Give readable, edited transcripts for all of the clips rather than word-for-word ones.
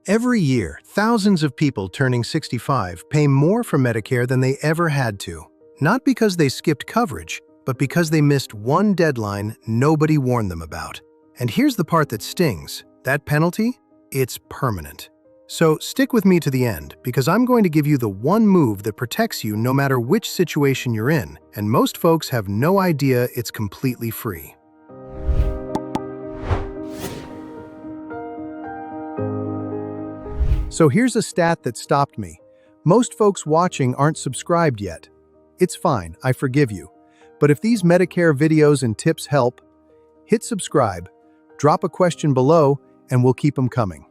Every year, thousands of people turning 65 pay more for Medicare than they ever had to. Not because they skipped coverage, but because they missed one deadline nobody warned them about. And here's the part that stings. That penalty? It's permanent. So stick with me to the end, because I'm going to give you the one move that protects you no matter which situation you're in, and most folks have no idea it's completely free. So here's a stat that stopped me. Most folks watching aren't subscribed yet. It's fine, I forgive you. But if these Medicare videos and tips help, hit subscribe, drop a question below, and we'll keep them coming.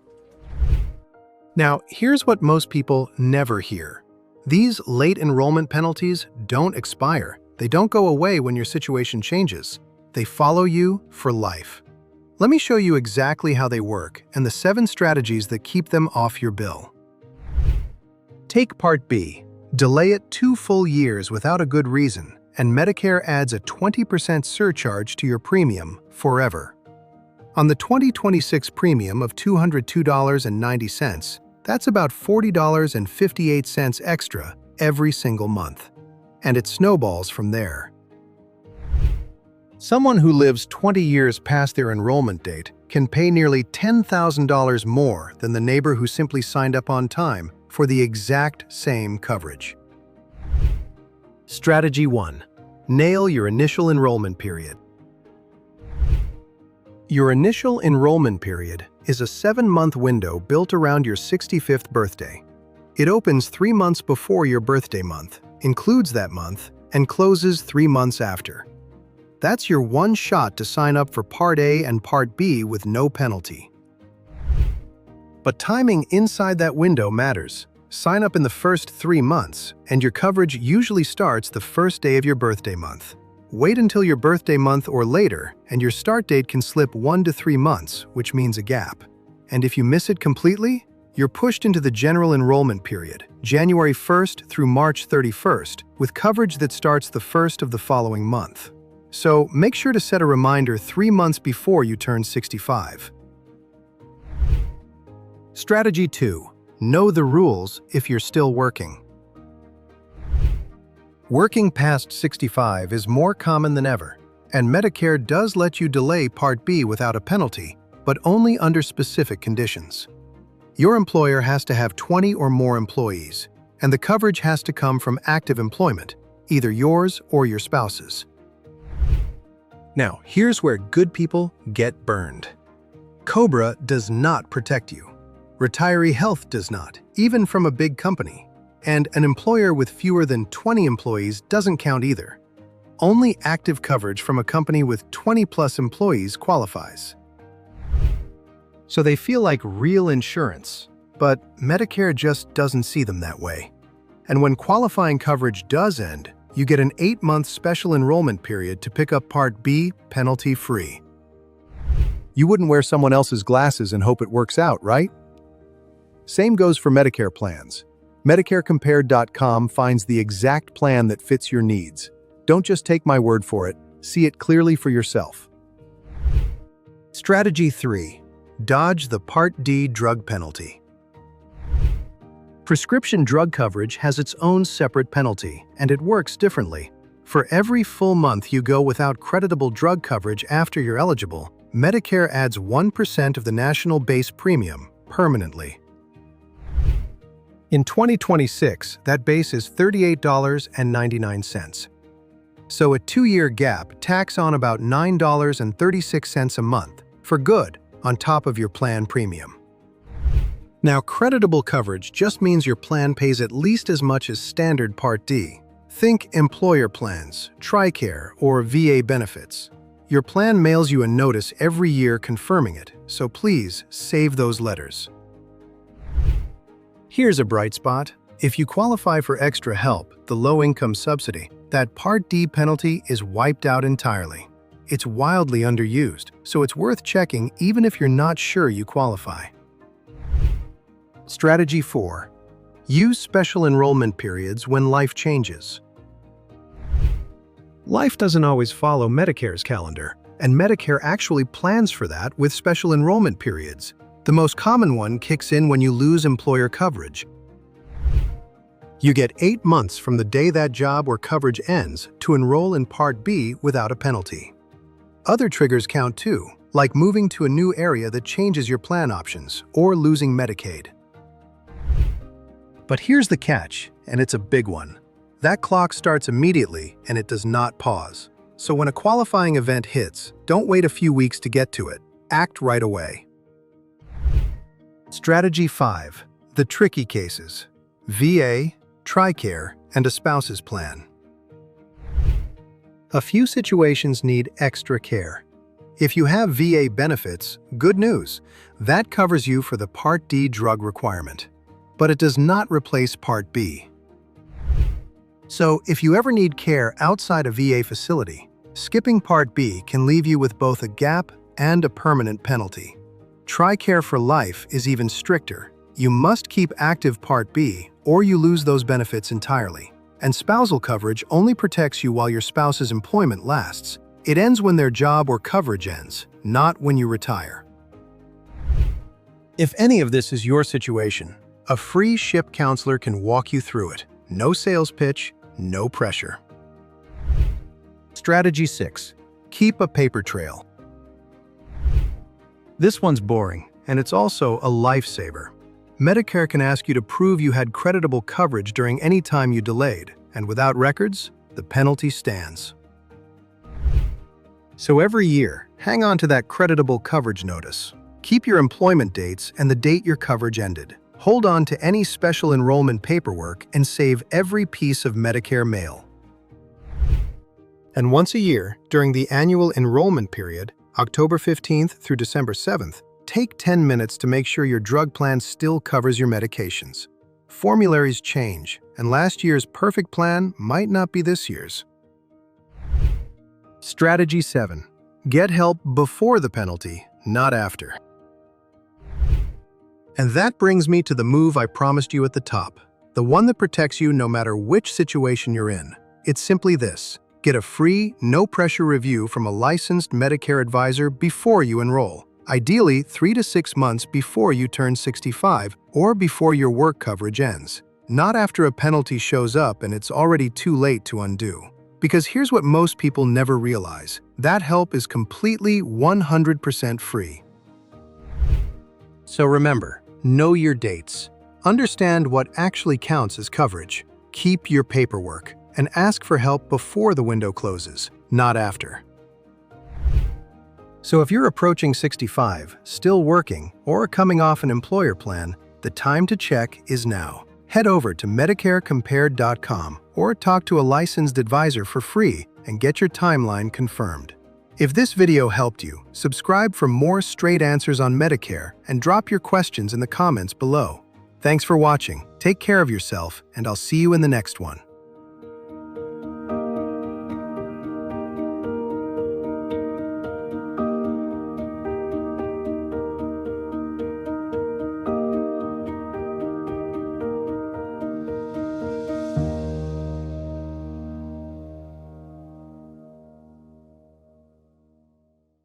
Now, here's what most people never hear. These late enrollment penalties don't expire. They don't go away when your situation changes. They follow you for life. Let me show you exactly how they work and the 7 strategies that keep them off your bill. Take Part B. Delay it 2 full years without a good reason, and Medicare adds a 20% surcharge to your premium forever. On the 2026 premium of $202.90, that's about $40.58 extra every single month. And it snowballs from there. Someone who lives 20 years past their enrollment date can pay nearly $10,000 more than the neighbor who simply signed up on time for the exact same coverage. Strategy 1. Nail your initial enrollment period. Your initial enrollment period is a 7-month window built around your 65th birthday. It opens 3 months before your birthday month, includes that month, and closes 3 months after. That's your one shot to sign up for Part A and Part B with no penalty. But timing inside that window matters. Sign up in the first 3 months, and your coverage usually starts the first day of your birthday month. Wait until your birthday month or later, and your start date can slip 1 to 3 months, which means a gap. And if you miss it completely, you're pushed into the general enrollment period, January 1st through March 31st, with coverage that starts the first of the following month. So make sure to set a reminder 3 months before you turn 65. Strategy 2. Know the rules if you're still working. Working past 65 is more common than ever, and Medicare does let you delay Part B without a penalty, but only under specific conditions. Your employer has to have 20 or more employees, and the coverage has to come from active employment, either yours or your spouse's. Now, here's where good people get burned. COBRA does not protect you. Retiree health does not, even from a big company. And an employer with fewer than 20 employees doesn't count either. Only active coverage from a company with 20+ employees qualifies. So they feel like real insurance, but Medicare just doesn't see them that way. And when qualifying coverage does end, you get an 8-month special enrollment period to pick up Part B penalty-free. You wouldn't wear someone else's glasses and hope it works out, right? Same goes for Medicare plans. MedicareCompared.com finds the exact plan that fits your needs. Don't just take my word for it, see it clearly for yourself. Strategy 3. Dodge the Part D drug penalty. Prescription drug coverage has its own separate penalty, and it works differently. For every full month you go without creditable drug coverage after you're eligible, Medicare adds 1% of the national base premium permanently. In 2026, that base is $38.99. So a 2-year gap tacks on about $9.36 a month, for good, on top of your plan premium. Now, creditable coverage just means your plan pays at least as much as standard Part D. Think employer plans, TRICARE, or VA benefits. Your plan mails you a notice every year confirming it, so please save those letters. Here's a bright spot. If you qualify for extra help, the low-income subsidy, that Part D penalty is wiped out entirely. It's wildly underused, so it's worth checking even if you're not sure you qualify. Strategy 4. Use special enrollment periods when life changes. Life doesn't always follow Medicare's calendar, and Medicare actually plans for that with special enrollment periods. The most common one kicks in when you lose employer coverage. You get 8 months from the day that job or coverage ends to enroll in Part B without a penalty. Other triggers count too, like moving to a new area that changes your plan options or losing Medicaid. But here's the catch, and it's a big one. That clock starts immediately and it does not pause. So when a qualifying event hits, don't wait a few weeks to get to it. Act right away. Strategy 5. The tricky cases. VA, TRICARE, and a spouse's plan. A few situations need extra care. If you have VA benefits, good news. That covers you for the Part D drug requirement. But it does not replace Part B. So if you ever need care outside a VA facility, skipping Part B can leave you with both a gap and a permanent penalty. TRICARE for life is even stricter. You must keep active Part B or you lose those benefits entirely. And spousal coverage only protects you while your spouse's employment lasts. It ends when their job or coverage ends, not when you retire. If any of this is your situation, a free SHIP counselor can walk you through it. No sales pitch, no pressure. Strategy 6. Keep a paper trail. This one's boring, and it's also a lifesaver. Medicare can ask you to prove you had creditable coverage during any time you delayed, and without records, the penalty stands. So every year, hang on to that creditable coverage notice. Keep your employment dates and the date your coverage ended. Hold on to any special enrollment paperwork and save every piece of Medicare mail. And once a year, during the annual enrollment period, October 15th through December 7th, take 10 minutes to make sure your drug plan still covers your medications. Formularies change, and last year's perfect plan might not be this year's. Strategy 7. Get help before the penalty, not after. And that brings me to the move I promised you at the top, the one that protects you no matter which situation you're in. It's simply this: get a free, no-pressure review from a licensed Medicare advisor before you enroll, ideally 3 to 6 months before you turn 65 or before your work coverage ends, not after a penalty shows up and it's already too late to undo. Because here's what most people never realize: that help is completely 100% free. So remember, know your dates. Understand what actually counts as coverage. Keep your paperwork and ask for help before the window closes, not after. So if you're approaching 65, still working, or coming off an employer plan, the time to check is now. Head over to MedicareCompared.com or talk to a licensed advisor for free and get your timeline confirmed. If this video helped you, subscribe for more straight answers on Medicare and drop your questions in the comments below. Thanks for watching, take care of yourself, and I'll see you in the next one.